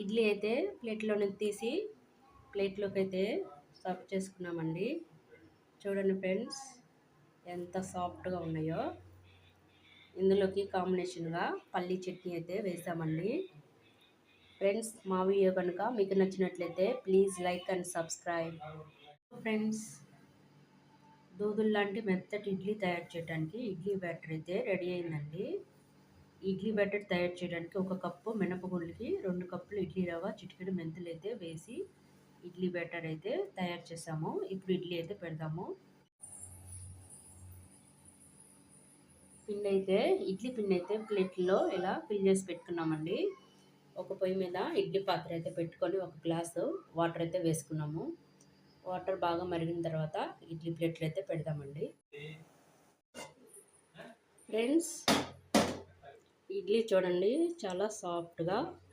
ఇడ్లీ అయితే ప్లేట్లో నుంచి తీసి ప్లేట్లోకి అయితే సర్వ్ చేసుకున్నామండి. చూడండి ఫ్రెండ్స్ ఎంత సాఫ్ట్గా ఉన్నాయో. ఇందులోకి కాంబినేషన్గా పల్లీ చట్నీ అయితే వేసామండి. ఫ్రెండ్స్ మా వీడియో కనుక మీకు నచ్చినట్లయితే please like and subscribe. Friends దూదుల్లాంటి మెత్తటి ఇడ్లీ తయారు చేయడానికి ఇడ్లీ బ్యాటర్ అయితే రెడీ అయిందండి. ఇడ్లీ బ్యాటర్ తయారు చేయడానికి 1 కప్పు మినపగుళ్ళకి 2 కప్పులు ఇడ్లీ రవ్వ, చిటికెడు మెంతులు అయితే వేసి ఇడ్లీ బ్యాటర్ అయితే తయారు చేసాము. ఇప్పుడు ఇడ్లీ అయితే పెడదాము. ఇడ్లీ పిండి అయితే ప్లేట్లో ఇలా ఫిల్ చేసి పెట్టుకున్నామండి. ఒక పొయ్యి మీద ఇడ్లీ పాత్ర అయితే పెట్టుకొని 1 గ్లాసు వాటర్ అయితే వేసుకున్నాము. వాటర్ బాగా మరిగిన తర్వాత ఇడ్లీ ప్లేట్లు అయితే పెడదామండి. ఫ్రెండ్స్ ఇడ్లీ చూడండి చాలా సాఫ్ట్గా